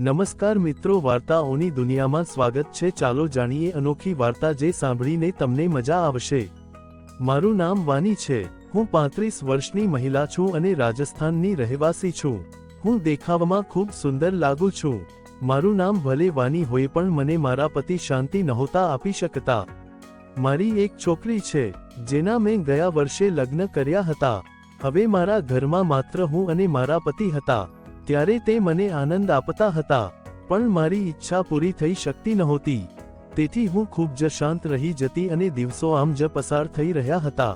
નમસ્કાર મિત્રો, વાર્તાઓની દુનિયામાં સ્વાગત છે। ચાલો જાણીએ અનોખી વાર્તા જે સાંભળીને તમને મજા આવશે। મારું નામ વાની છે। હું 35 વર્ષની મહિલા છું અને રાજસ્થાનની રહેવાસી છું। હું દેખાવમાં ખૂબ સુંદર લાગુ છું। મારું નામ ભલે વાની હોય પણ મને મારા પતિ શાંતિ નહોતા આપી શકતા। મારી એક છોકરી છે જેના મેં ગયા વર્ષે લગ્ન કર્યા હતા। હવે મારા ઘરમાં માત્ર હું અને મારા પતિ હતા। ત્યારે તે મને આનંદ આપતા હતા, પણ મારી ઈચ્છા પૂરી થઈ શકતી નહોતી। તેથી હું ખૂબ જ શાંત રહી જતી અને દિવસો આમ જ પસાર થઈ રહ્યા હતા।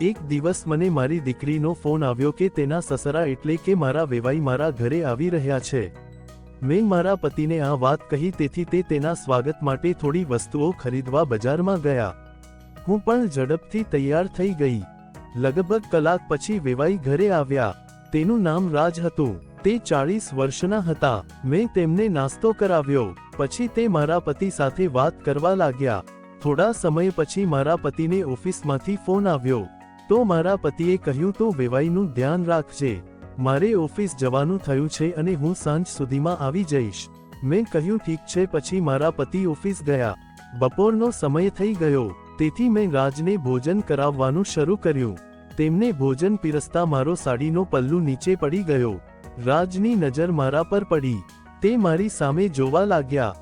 એક દિવસ મને મારી દીકરીનો ફોન આવ્યો કે તેના સસરા એટલે કે મારા વેવાઈ મારા ઘરે આવી રહ્યા છે। મેં મારા પતિને આ વાત કહી, તેથી તે તેના સ્વાગત માટે થોડી વસ્તુઓ ખરીદવા બજારમાં ગયા। હું પણ ઝડપથી તૈયાર થઈ ગઈ। લગભગ કલાક પછી વેવાઈ ઘરે આવ્યા। તેનું નામ રાજ હતું। તે 40 વર્ષના હતા। મેં તેમને નાસ્તો કરાવ્યો, પછી તે મારા પતિ સાથે વાત કરવા લાગ્યા। થોડા સમય પછી મારા પતિને ઓફિસમાંથી ફોન આવ્યો, તો મારા પતિએ કહ્યું, તો વેવાઈનું ધ્યાન રાખજે, મારે ઓફિસ જવાનું થયું છે અને હું સાંજ સુધીમાં આવી જઈશ। મેં કહ્યું ઠીક છે। પછી મારા પતિ ઓફિસ ગયા। બપોરનો સમય થઈ ગયો, તેથી મેં રાજને ભોજન કરાવવાનું શરૂ કર્યું। તેમને ભોજન પીરસતા મારો સાડીનો પલ્લુ નીચે પડી ગયો। રાજની નજર મારા પર પડી। તે મારી સામે જોવા લાગ્યા।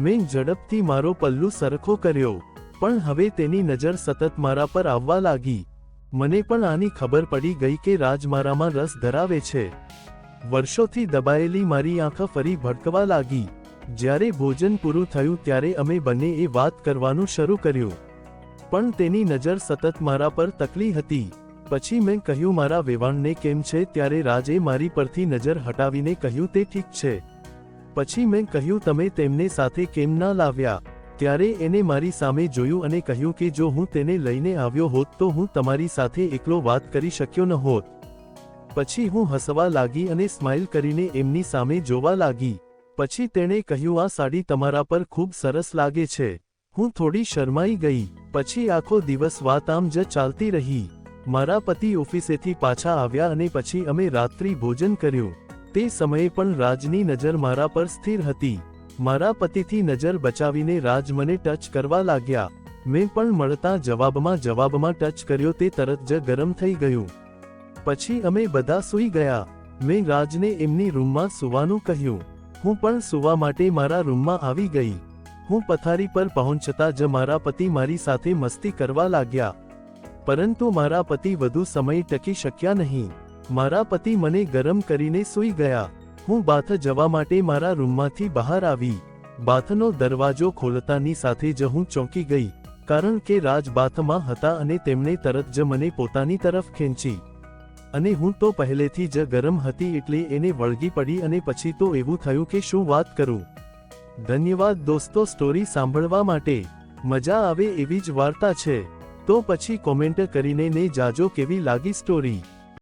મેં ઝડપથી મારો પલ્લુ સરખો કર્યો, પણ હવે તેની નજર સતત મારા પર આવવા લાગી। મને પણ આની ખબર પડી ગઈ કે રાજ મારામાં રસ ધરાવે છે। વર્ષોથી દબાયેલી મારી આંખ ફરી ભડકવા લાગી। જ્યારે ભોજન પૂરું થયું ત્યારે અમે બંને એ વાત કરવાનું શરૂ કર્યું, પણ તેની નજર સતત મારા પર તકલી હતી। પછી મેં કહ્યું, મારા વેવાણને કેમ છે? ત્યારે રાજે મારી પરથી નજર હટાવીને કહ્યું, તે ઠીક છે। પછી મેં કહ્યું, તમે તેમને સાથે કેમ ના લાવ્યા? ત્યારે એને મારી સામે જોયું અને કહ્યું કે જો હું તેને લઈને આવ્યો હોત તો હું તમારી સાથે એકલો વાત કરી શક્યો ન હોત। પછી હું હસવા લાગી અને સ્માઇલ કરીને એમની સામે જોવા લાગી। પછી તેણે કહ્યું, આ સાડી તમારા પર ખૂબ સરસ લાગે છે। હું થોડી શરમાઈ ગઈ। પછી આખો દિવસ વાત આમ જ ચાલતી રહી। મારા પતિ ઓફિસેથી પાછા આવ્યા અને પછી અમે રાત્રિ ભોજન કર્યું। તે સમયે પણ રાજની નજર મારા પર સ્થિર હતી। મારા પતિથી નજર બચાવીને રાજ મને ટચ કરવા લાગ્યા। મેં પણ મળતા જવાબમાં ટચ કર્યો। તે તરત જ ગરમ થઈ ગયું। પછી અમે બધા સૂઈ ગયા। મેં રાજને એમની રૂમમાં સૂવાનું કહ્યું। હું પણ સૂવા માટે મારા રૂમમાં આવી ગઈ। હું પથારી પર પહોંચતા જ મારા પતિ મારી સાથે મસ્તી કરવા લાગ્યા, પરંતુ મારા પતિ વધુ સમય ટકી શક્યા નહીં। મારા પતિ મને ગરમ કરીને સૂઈ ગયા। હું બાથ જવા માટે મારા રૂમમાંથી બહાર આવી। બાથનો દરવાજો ખોલતાની સાથે જ હું ચોંકી ગઈ, કારણ કે રાજ બાથમાં હતા અને તેમણે તરત જ મને પોતાની તરફ ખેંચી। અને હું તો પહેલેથી જ ગરમ હતી એટલે એને વળગી પડી અને પછી તો એવું થયું કે શું વાત કરું। ધન્યવાદ દોસ્તો સ્ટોરી સાંભળવા માટે। મજા આવે એવી જ વાર્તા છે, તો પછી કોમેન્ટ કરીને ને જાજો કેવી લાગી સ્ટોરી।